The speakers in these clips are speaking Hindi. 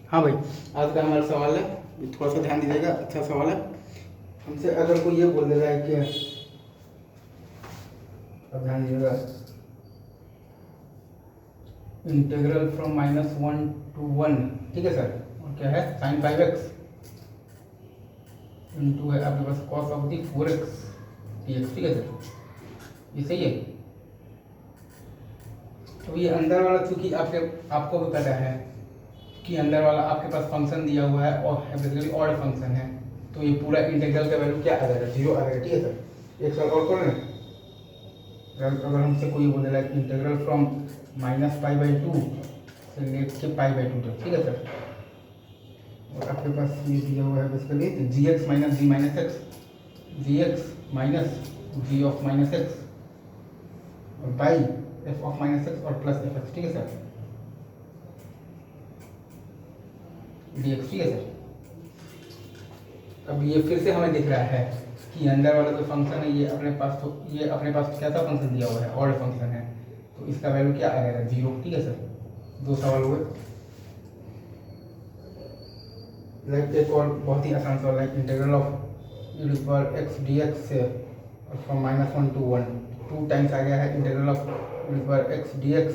हाँ भाई, आज का हमारा सवाल है, ये थोड़ा सा ध्यान दीजिएगा, अच्छा सवाल है। हमसे अगर कोई ये बोल दे रहा है कि, अब ध्यान दीजिएगा, इंटीग्रल फ्रॉम -1 to 1, ठीक है सर, और क्या है sin 5x इंटू है आपके पास cos of the 4x dx, ठीक है सर, ये सही है। तो ये अंदर वाला चूंकि आपको भी पता है कि अंदर वाला आपके पास फंक्शन दिया हुआ है और बेसिकली ऑड फंक्शन है, तो ये पूरा इंटीग्रल का वैल्यू क्या आ जाएगा, 0 आ जाएगा, ठीक है सर। एक सवाल और करें, अगर हमसे कोई बोल रहा है कि इंटीग्रल फ्रॉम -π/2 से लेके π/2 तक, ठीक है सर, और आपके पास ये दिया हुआ है बेसिकली तो gx minus G minus X, gx minus G of minus X और by F of minus X और प्लस एफ एक्स, ठीक है सर, dx, ठीक है सर। अब ये फिर से हमें दिख रहा है कि अंदर वाला जो फंक्शन है ये अपने पास कैसा फंक्शन दिया हुआ है, ऑड फंक्शन है, तो इसका वैल्यू क्या आ जाएगा, 0, ठीक है सर। दो सवाल हुए। लाइक एक और बहुत ही आसान सवाल है, इंटीग्रल ऑफ x dx से फ्रॉम -1 to 1 2 टाइम्स आ गया है, integral of x dx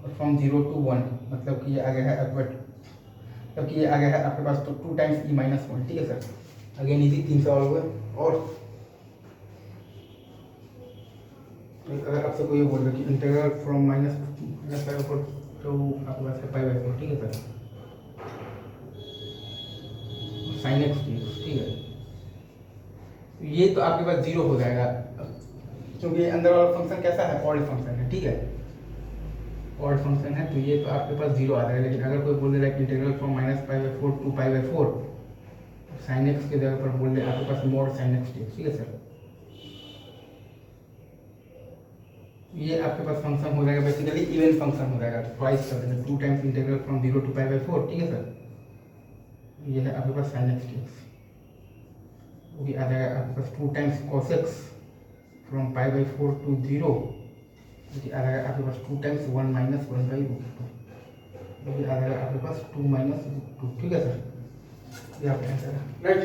from 0 to 1, मतलब कि ये आ गया है अपवर्ड, जबकि ये आ गया है आपके पास तो 2 टाइम्स e-1, ठीक है सर। अगेन इजी 3 सवाल हुए। और अगर आपसे कोई बोल रहे कि इंटीग्रल फ्रॉम -π/4 तो आपके पास है π/4, ठीक है सर, sin x dx, ठीक है, ये तो आपके पास 0 हो जाएगा क्योंकि अंदर वाला फंक्शन कैसा है, ऑड फंक्शन है, ठीक है, ऑड फंक्शन है, तो ये तो आपके पास 0 आ जाएगा। लेकिन अगर कोई बोल दे रहा है कि integral from -π/4 to π/4 sin x की जगह पर बोल दे आपके पास mod sin x dx, ठीक है सर, ये आपके पास फंक्शन हो जाएगा बेसिकली इवन फंक्शन हो जाएगा, ट्वाइस कर देंगे, 2 टाइम्स इंटीग्रल फ्रॉम 0 to π/4, ठीक है सर, ये है आपके पास sin x dx, वो भी आ जाएगा आपके पास 2 times cos x from π/4 to 0, जो कि आ जाएगा आपके पास 2 टाइम्स 1 माइनस 1/√2, वो भी आ जाएगा आपके पास 2 माइनस √2, ठीक है सर, ये आपका आंसर है, राइट।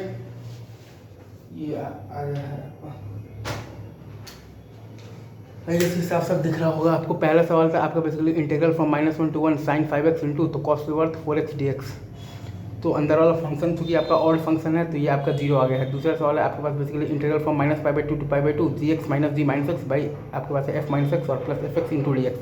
ये आ गया है इस हिसाब से दिख रहा होगा आपको। पहला सवाल था आपका basically integral from -1 to 1 sin 5x into तो cos की वर्थ 4x dx, तो अंदर वाला फंक्शन चूंकि आपका ऑड फंक्शन है तो ये आपका 0 आ गया है। दूसरा सवाल है आपके पास basically integral from -π/2 to π/2 gx minus G minus X by आपके पास है f माइनस एक्स और plus F X into D X,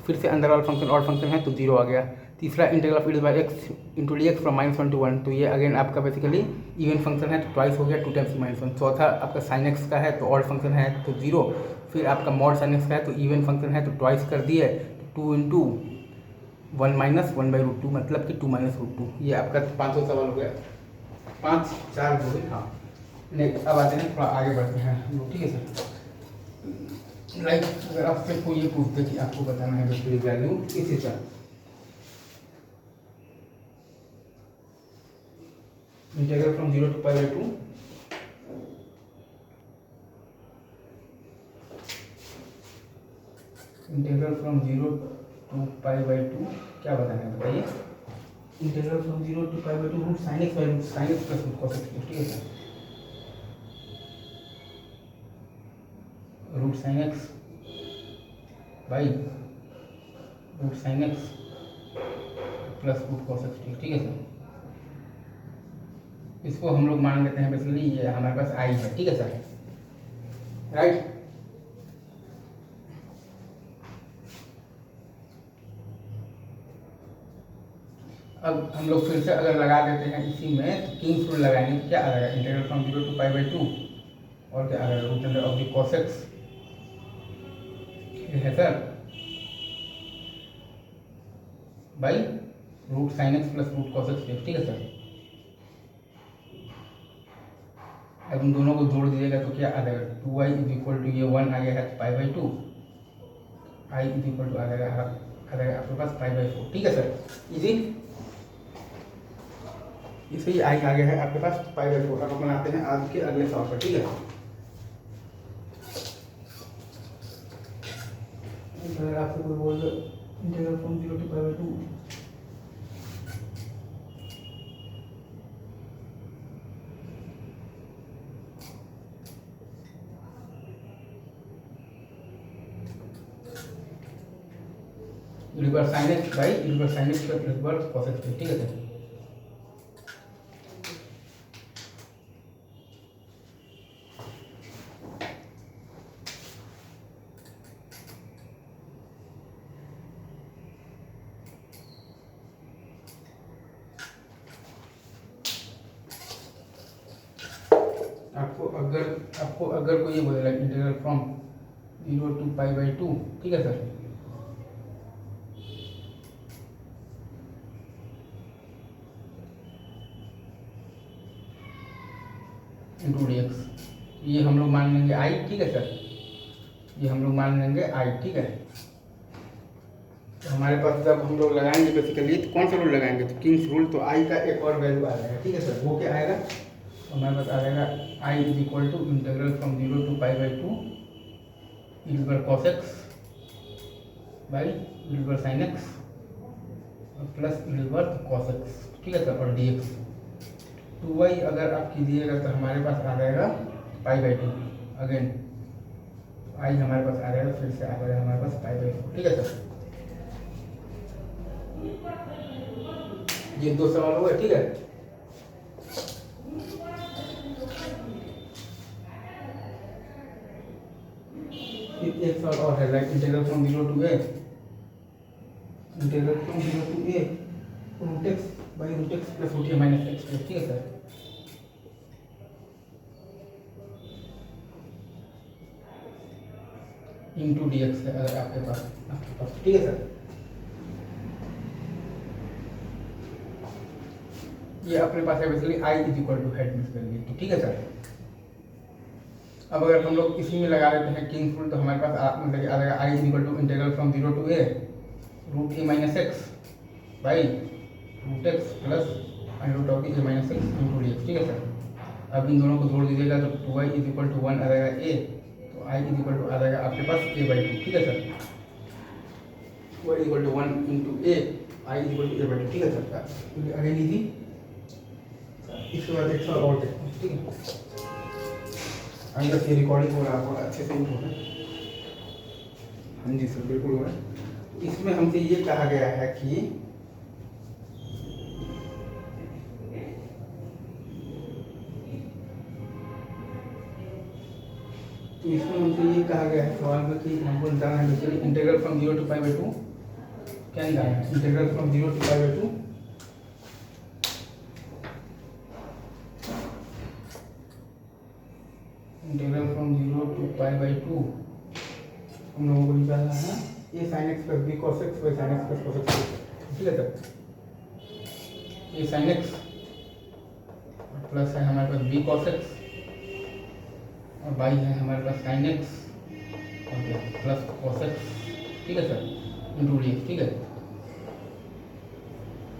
फिर से अंदर वाला फंक्शन ऑड फंक्शन है तो 0 आ गया। तीसरा integral of e by x into D x from -1 to 1, तो ये अगेन आपका बेसिकली इवन फंक्शन है तो ट्वाइस हो गया, 2 टाइम्स -1। चौथा आपका साइन एक्स का है तो ऑड फंक्शन है तो 0, फिर आपका मॉड साइन एक्स का है तो इवन फंक्शन है तो ट्वाइस कर दिए, 2 इंटू 1 माइनस 1/√2, मतलब कि 2 माइनस √2। ये आपका 500 सवाल हो गया, 5 4 हो गए। हाँ नेक्स्ट अब आते हैं, थोड़ा आगे बढ़ते हैं हम लोग, ठीक है सर। लाइक अगर आपसे कोई ये पूछते कि आपको बताना है बेसिकली वैल्यू इसी तरह, integral from 0 to π/2 integral from 0 to π/2 क्या बताना है बताइए। Integral from 0 to π/2 root sine X by root sine x plus root cos X, ठीक है sir, root sine X by root sine x plus root cos X, ठीक है सर। इसको हम लोग मान लेते हैं बेसिकली ये हमारे पास आई है, ठीक है सर, राइट। अब हम लोग फिर से अगर लगा देते हैं इसी में तो किंग्स रूल लगाएंगे तो क्या आ जाएगा, इंटीग्रल फ्रॉम 0 to π/2 और क्या आ जाएगा root under of the cos X है sir by root sine x plus root cos X, ठीक है सर। अब इन दोनों को जोड़ दीजिएगा तो क्या आ जाएगा, 2i इज इक्वल टू ये 1 आ गया है π/2, i इज इक्वल टू आ जाएगा आपके पास π/4, ठीक है सर, इजी। इसे ही आई आ गया है आपके पास π/4। अब बनाते हैं आज के अगले सवाल पर, ठीक है। अगर आपसे कोई बोल integral from 0 to π/2 reverse sine X by reverse sine x plus reverse cos X, ठीक है सर। आपको अगर कोई ये बोलेगा इंटीग्रल फ्रॉम 0 to π/2, ठीक है सर, इंटू डी एक्स, ये हम लोग मान लेंगे आई, ठीक है सर, ये हम लोग मान लेंगे आई, ठीक है। तो हमारे पास जब हम लोग लगाएंगे बेसिकली तो कौन सा रूल लगाएंगे, तो किंग्स रूल, तो आई का एक और वैल्यू आ जाएगा, ठीक है सर। वो क्या आएगा, तो हमारे पास आ जाएगा I is equal to integral from 0 to π/2 integral cos X by integral sine x plus integral cos X, ठीक है सर, और डी एक्स। 2y अगर आप कीजिएगा तो हमारे पास आ जाएगा π/2, अगेन आई हमारे पास आ जाएगा, फिर से आ जाएगा हमारे पास π/4, ठीक है सर। ये 2 सवाल हो गए, ठीक है। एक सवाल और है, like integral from 0 to a root x by root x plus root A minus x, ठीक है सर। इंटू डी एक्स है अगर आपके पास, ठीक है सर। ये अपने पास है basically I is equal to head miss value, ठीक है सर। अब अगर हम लोग इसी में लगा लेते हैं किंग्स रूल, तो हमारे पास मतलब आ जाएगा I is equal to integral from 0 to a root A minus X by root x plus root of A minus X into D X, ठीक है सर। अब इन दोनों को जोड़ दीजिएगा तो 2y इज इक्वल टू 1 आ जाएगा a, तो आई इज इक्वल टू आ जाएगा आपके पास a/2, ठीक है sir. y equal to 1 into a, I is equal to a/2, ठीक है सर। अगेन इजी, इसके बाद एक सवाल और देखते हैं, ठीक है। अगर ये रिकॉर्डिंग हो रहा होगा अच्छे से हो रहा है, हाँ जी सर बिल्कुल हो रहा है। इसमें हमसे ये कहा गया है कि तो इसमें हमसे ये कहा गया है सवाल में कि हमको निकालना है बेसिकली इंटीग्रल फ्रॉम 0 to π/2, क्या निकालना है, integral from 0 to π/2 integral from 0 to π/2 हम लोगों को निकालना है A sine x plus B cos X by sine x plus cos X, ठीक है sir. A sine x plus है हमारे पास बी कॉस एक्स और बाई है हमारे पास sine x plus cos X, ठीक है सर, इंटू डी एक्स, ठीक है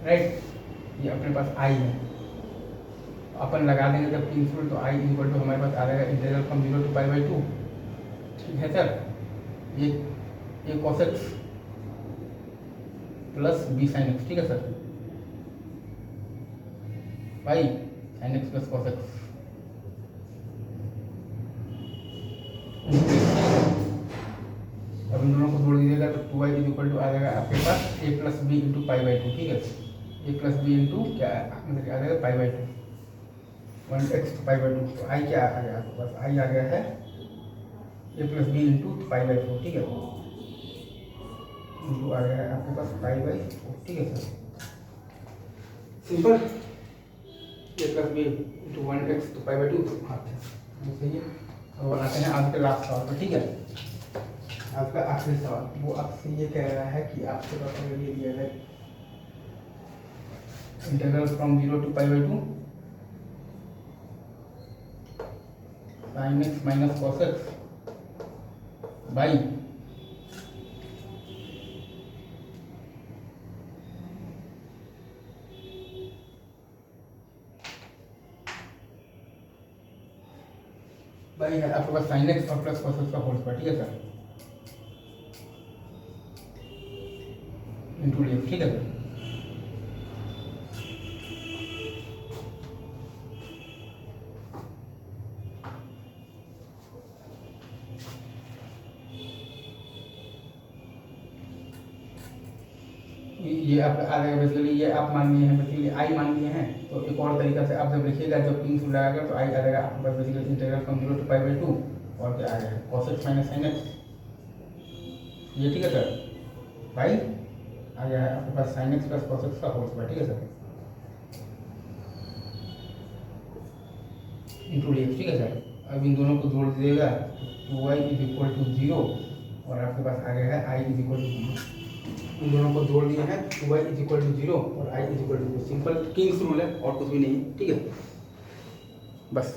राइट। ये अपने पास आई है, अपन लगा देंगे जब किंग्स रूल, तो आई इक्वल टू हमारे पास आ जाएगा इंटीग्रल फ्रॉम 0 to π/2, ठीक है सर। ये cos x plus b sine x, ठीक है sir, by sine x plus cos x. अब इन दोनों को जोड़ दीजिएगा तो 2y इज इक्वल टू आ जाएगा आपके पास a प्लस बी इंटू π/2, ठीक है, a प्लस बी इंटू क्या मतलब आ जाएगा π/2 1x to π/2, तो आई क्या आ गया आपके पास, आई आ गया है a प्लस बी इंटू π/4, ठीक है, इंटू आ गया है आपके पास π/4, ठीक है sir, simple. a plus b into 1x to π/2, तो हाँ सही है। और आते हैं आज के लास्ट सवाल पर, ठीक है, आज का आखिरी सवाल। वो आपसे ये कह रहा है कि आपके पास अगर ये दिया है integral from 0 to π/2 sine X minus cos X by है आपके पास साइन एक्स और प्लस कॉस एक्स का होल स्क्वायर, ठीक है सर, इंटू डी एक्स, ठीक है सर। ये आप आ जाएगा बेसिकली, ये आप मान लिए हैं बेसिकली आई मान लिए हैं। तो एक और तरीका से आप जब लिखिएगा, जब किंग्स रूल लगाएगा तो आई आ जाएगा आपके पास बेसिकली इंटीग्रल फ्रॉम 0 to π/2 और क्या आ जाएगा cos x minus sin x। ये ठीक है सर, भाई आ गया है आपके पास sin x plus cos x का होल स्क्वायर, ठीक है सर, इंटू डी एक्स, ठीक है सर। अब इन दोनों को जोड़ दीजिएगा तो 2y इज इक्वल टू 0 और आपके पास आ गया है i इज इक्वल टू 0। इन दोनों को जोड़ दिए हैं, 2y इज इक्वल टू 0 और i is equal to 0। Simple kings rule है और कुछ भी नहीं है, ठीक है, बस।